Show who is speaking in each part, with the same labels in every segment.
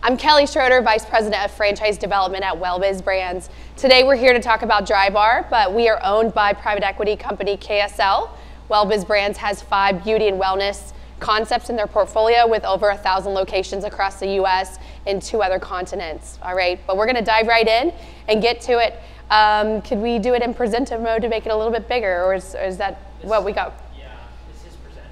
Speaker 1: I'm Kelli Schroeder, Vice President of Franchise Development at WellBiz Brands. Today we're here to talk about Drybar, but we are owned by private equity company KSL. WellBiz Brands has 5 beauty and wellness concepts in their portfolio with over 1,000 locations across the U.S. and 2 other continents. All right, but we're going to dive right in and get to it. Could we do it in presenter mode to make it a little bit bigger, or is that what we got?
Speaker 2: Yeah, this is present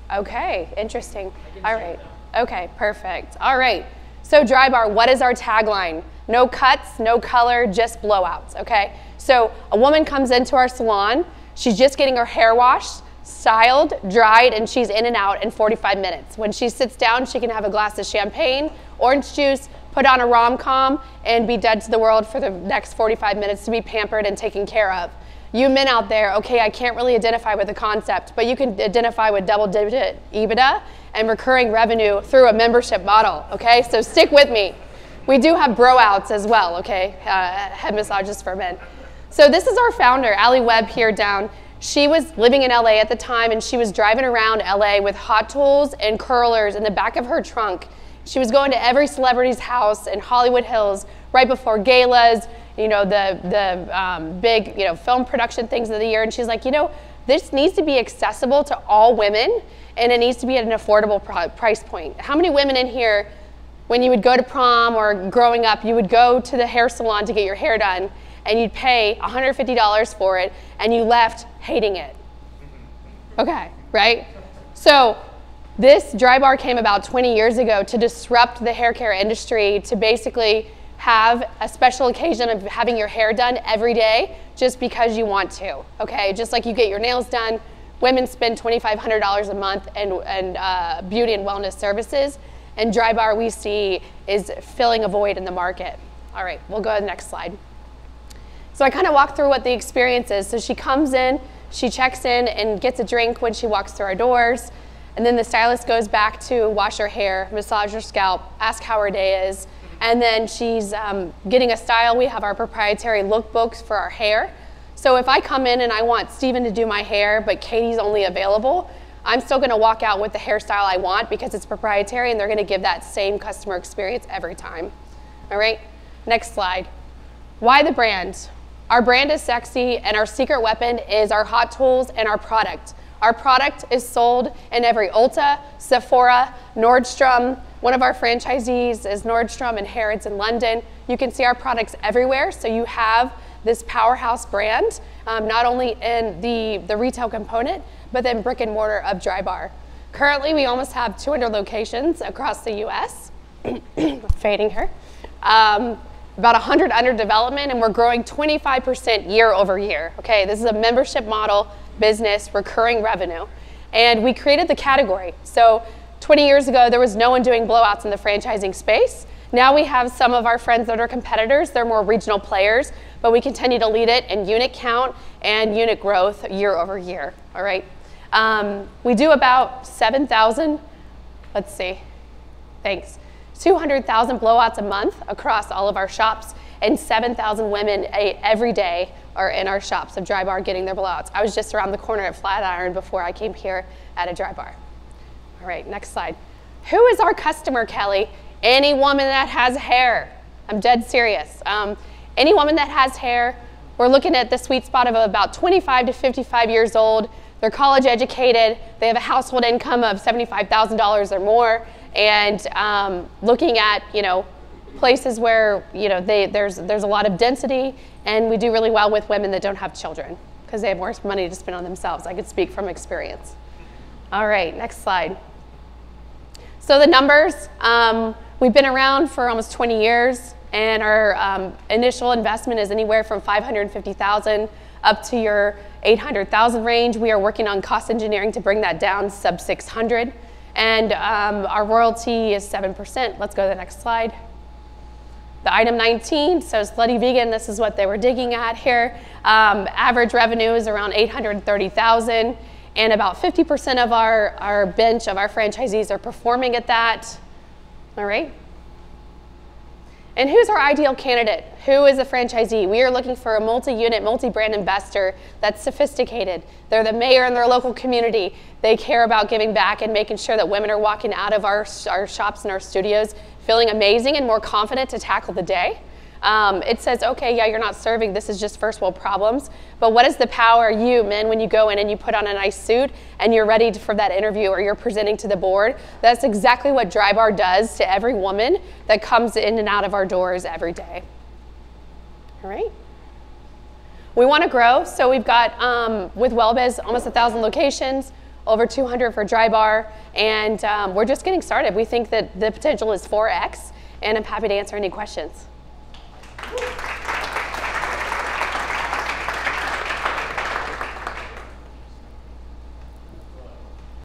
Speaker 2: mode.
Speaker 1: Okay, interesting. All right. Okay, perfect. All right. So Drybar, what is our tagline? No cuts, no color, just blowouts, okay? So a woman comes into our salon, she's just getting her hair washed, styled, dried, and she's in and out in 45 minutes. When she sits down, she can have a glass of champagne, orange juice, put on a rom-com, and be dead to the world for the next 45 minutes to be pampered and taken care of. You men out there, okay, I can't really identify with the concept, but you can identify with double-digit EBITDA and recurring revenue through a membership model, okay? So stick with me. We do have blowouts as well, okay? Head massages for men. So this is our founder, Allie Webb here down. She was living in LA at the time, and she was driving around LA with hot tools and curlers in the back of her trunk. She was going to every celebrity's house in Hollywood Hills right before galas, you know, the big, you know, film production things of the year. And she's like, you know, this needs to be accessible to all women, and it needs to be at an affordable price point. How many women in here, when you would go to prom or growing up, you would go to the hair salon to get your hair done, and you'd pay $150 for it, and you left hating it? Okay, right? So this Drybar came about 20 years ago to disrupt the hair care industry, to basically have a special occasion of having your hair done every day just because you want to, okay? Just like you get your nails done, women spend $2,500 a month in beauty and wellness services, and Drybar, we see, is filling a void in the market. All right, we'll go to the next slide. So I kind of walk through what the experience is. So she comes in, she checks in and gets a drink when she walks through our doors, and then the stylist goes back to wash her hair, massage her scalp, ask how her day is, and then she's getting a style. We have our proprietary lookbooks for our hair. So if I come in and I want Steven to do my hair, but Katie's only available, I'm still gonna walk out with the hairstyle I want because it's proprietary, and they're gonna give that same customer experience every time. All right, next slide. Why the brand? Our brand is sexy, and our secret weapon is our hot tools and our product. Our product is sold in every Ulta, Sephora, Nordstrom. One of our franchisees is Nordstrom and Harrods in London. You can see our products everywhere, so you have this powerhouse brand, not only in the retail component, but then brick and mortar of Drybar. Currently, we almost have 200 locations across the US, fading her. About 100 under development, and we're growing 25% year over year. Okay, this is a membership model business, recurring revenue, and we created the category. So 20 years ago, there was no one doing blowouts in the franchising space. Now we have some of our friends that are competitors. They're more regional players, but we continue to lead it in unit count and unit growth year over year. All right, we do about 7,000. Let's see, thanks. 200,000 blowouts a month across all of our shops, and 7,000 women every day are in our shops of Drybar getting their blowouts. I was just around the corner at Flatiron before I came here at a Drybar. All right, next slide. Who is our customer, Kelly? Any woman that has hair. I'm dead serious. Any woman that has hair. We're looking at the sweet spot of about 25 to 55 years old. They're college educated. They have a household income of $75,000 or more. And looking at, you know, places where, you know, there's a lot of density, and we do really well with women that don't have children because they have more money to spend on themselves. I could speak from experience. All right, next slide. So the numbers, we've been around for almost 20 years, and our initial investment is anywhere from $550,000 up to your $800,000 range. We are working on cost engineering to bring that down sub 600. And our royalty is 7%. Let's go to the next slide. The item 19, so Slutty Vegan, this is what they were digging at here. Average revenue is around $830,000, and about 50% of our bench of our franchisees are performing at that. All right. And who's our ideal candidate? Who is a franchisee? We are looking for a multi-unit, multi-brand investor that's sophisticated. They're the mayor in their local community. They care about giving back and making sure that women are walking out of our shops and our studios feeling amazing and more confident to tackle the day. It says, okay, yeah, you're not serving, this is just first world problems, but what is the power, you men, when you go in and you put on a nice suit and you're ready for that interview or you're presenting to the board? That's exactly what Drybar does to every woman that comes in and out of our doors every day. All right. We want to grow, so we've got, with WellBiz, almost 1,000 locations, over 200 for Drybar, and we're just getting started. We think that the potential is 4x, and I'm happy to answer any questions.